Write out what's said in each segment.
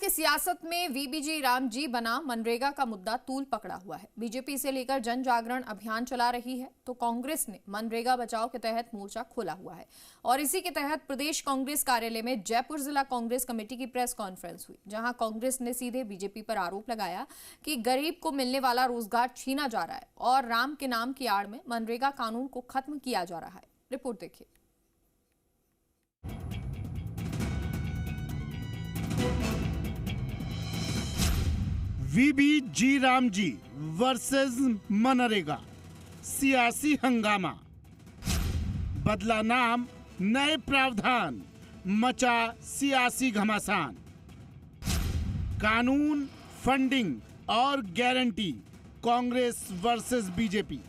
की सियासत में वीबीजी राम जी बना मनरेगा का मुद्दा तूल पकड़ा हुआ है। बीजेपी इसे लेकर जन जागरण अभियान चला रही है तो कांग्रेस ने मनरेगा बचाओ के तहत मोर्चा खोला हुआ है और इसी के तहत प्रदेश कांग्रेस कार्यालय में जयपुर जिला कांग्रेस कमेटी की प्रेस कॉन्फ्रेंस हुई, जहां कांग्रेस ने सीधे बीजेपी पर आरोप लगाया कि गरीब को मिलने वाला रोजगार छीना जा रहा है और राम के नाम की आड़ में मनरेगा कानून को खत्म किया जा रहा है। रिपोर्ट देखिए। वीबीजी राम जी वर्सेस मनरेगा, सियासी हंगामा, बदला नाम, नए प्रावधान, मचा सियासी घमासान, कानून, फंडिंग और गारंटी, कांग्रेस वर्सेस बीजेपी।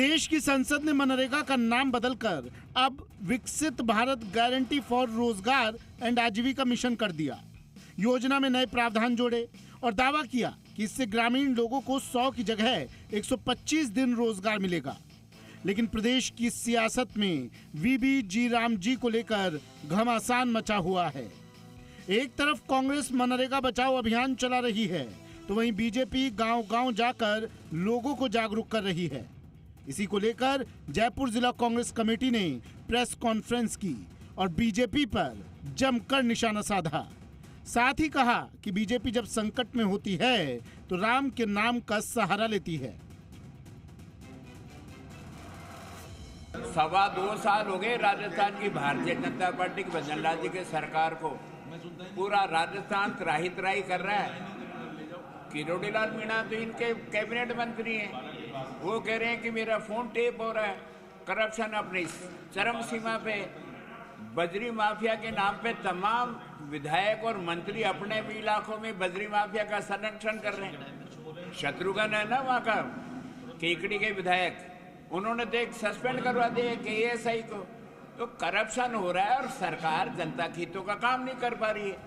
देश की संसद ने मनरेगा का नाम बदलकर अब विकसित भारत गारंटी फॉर रोजगार एंड आजीविका मिशन कर दिया। योजना में नए प्रावधान जोड़े और दावा किया कि इससे ग्रामीण लोगों को 100 की जगह 125 दिन रोजगार मिलेगा। लेकिन प्रदेश की सियासत में वीबीजी राम जी को लेकर घमासान मचा हुआ है। एक तरफ कांग्रेस मनरेगा बचाओ अभियान चला रही है तो वहीं बीजेपी गांव-गांव जाकर लोगों को जागरूक कर रही है। इसी को लेकर जयपुर जिला कांग्रेस कमेटी ने प्रेस कॉन्फ्रेंस की और बीजेपी पर जमकर निशाना साधा। साथ ही कहा कि बीजेपी जब संकट में होती है तो राम के नाम का सहारा लेती है। 2.25 साल हो गए राजस्थान की भारतीय जनता पार्टी की वजनलाल जी के सरकार को। पूरा राजस्थान त्राही त्राही कर रहा है। किरोड़ीलाल मीणा तो इनके कैबिनेट मंत्री हैं, वो कह रहे हैं कि मेरा फोन टेप हो रहा है। करप्शन अपनी चरम सीमा पे। बजरी माफिया के नाम पे तमाम विधायक और मंत्री अपने भी इलाकों में बजरी माफिया का संरक्षण कर रहे हैं। शत्रुघ्न है ना वहाँ का केकड़ी के विधायक, उन्होंने तो एक सस्पेंड करवा दिया केएसआई को। तो करप्शन हो रहा है और सरकार जनता के हितों का काम नहीं कर पा रही है।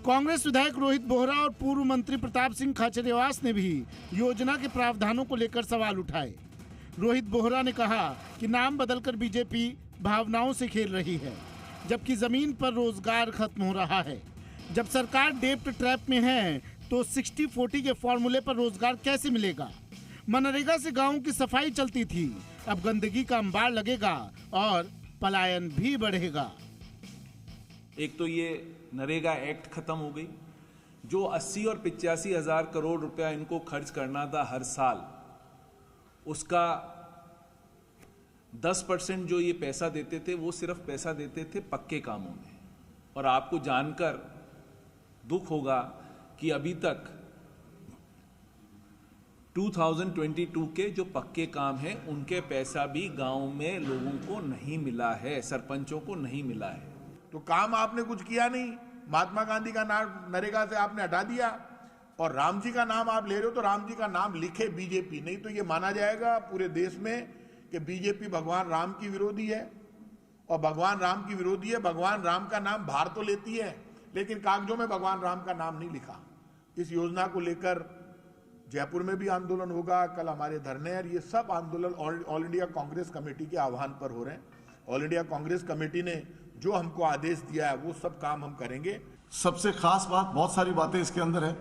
कांग्रेस विधायक रोहित बोहरा और पूर्व मंत्री प्रताप सिंह खाचरियावास ने भी योजना के प्रावधानों को लेकर सवाल उठाए। रोहित बोहरा ने कहा कि नाम बदलकर बीजेपी भावनाओं से खेल रही है, जबकि जमीन पर रोजगार खत्म हो रहा है। जब सरकार डेप्ट ट्रैप में है तो 60-40 के फॉर्मूले पर रोजगार कैसे मिलेगा? मनरेगा से गांवों की सफाई चलती थी, अब गंदगी का अंबार लगेगा और पलायन भी बढ़ेगा। एक तो ये नरेगा एक्ट खत्म हो गई, जो 80 और 85 हजार करोड़ रुपया इनको खर्च करना था हर साल, उसका 10% जो ये पैसा देते थे वो सिर्फ पैसा देते थे पक्के कामों में। और आपको जानकर दुख होगा कि अभी तक 2022 के जो पक्के काम हैं उनके पैसा भी गांव में लोगों को नहीं मिला है, सरपंचों को नहीं मिला है। तो काम आपने कुछ किया नहीं। महात्मा गांधी का नाम नरेगा से आपने हटा दिया और राम जी का नाम आप ले रहे हो, तो राम जी का नाम लिखे बीजेपी, नहीं तो ये माना जाएगा पूरे देश में कि बीजेपी भगवान राम की विरोधी है। और भगवान राम की विरोधी है, भगवान राम का नाम बाहर तो लेती है लेकिन कागजों में भगवान राम का नाम नहीं लिखा। इस योजना को लेकर जयपुर में भी आंदोलन होगा, कल हमारे धरने और ये सब आंदोलन ऑल इंडिया कांग्रेस कमेटी के आह्वान पर हो रहे हैं। ऑल इंडिया कांग्रेस कमेटी ने जो हमको आदेश दिया है वो सब काम हम करेंगे। सबसे खास बात, बहुत सारी बातें इसके अंदर है,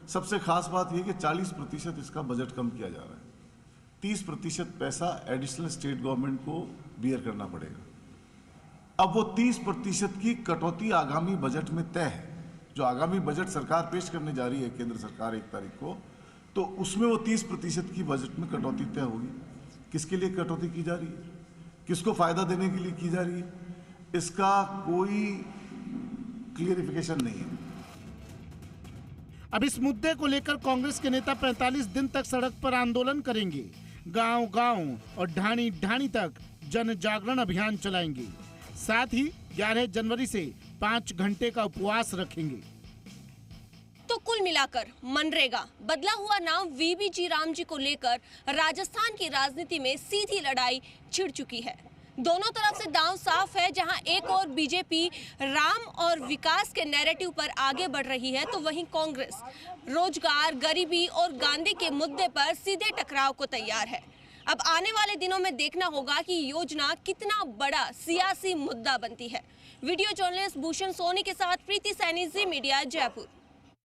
सबसे खास बात यह कि 40% इसका बजट कम किया जा रहा है। 30% पैसा एडिशनल स्टेट गवर्नमेंट को बियर करना पड़ेगा। अब वो 30% की कटौती आगामी बजट में तय है। जो आगामी बजट सरकार पेश करने जा रही है केंद्र सरकार 1 तारीख को, तो उसमें वो 30% की बजट में कटौती तय होगी। किसके लिए कटौती की जा रही है, किसको फायदा देने के लिए की जा रही है, इसका कोई क्लियरिफिकेशन नहीं है। अब इस मुद्दे को लेकर कांग्रेस के नेता 45 दिन तक सड़क पर आंदोलन करेंगे। गांव-गांव और ढाणी-ढाणी तक जन जागरण अभियान चलाएंगे। साथ ही 11 जनवरी से 5 घंटे का उपवास रखेंगे। तो कुल मिलाकर मनरेगा, बदला हुआ नाम वीबीजी राम जी को लेकर राजस्थान की राजनीति में सीधी लड़ाई छिड़ चुकी है। दोनों तरफ से दांव साफ है। जहां एक और बीजेपी राम और विकास के नैरेटिव पर आगे बढ़ रही है, तो वहीं कांग्रेस रोजगार, गरीबी और गांधी के मुद्दे पर सीधे टकराव को तैयार है। अब आने वाले दिनों में देखना होगा कि योजना कितना बड़ा सियासी मुद्दा बनती है। वीडियो जर्नलिस्ट भूषण सोनी के साथ प्रीति सैनी, जी मीडिया, जयपुर।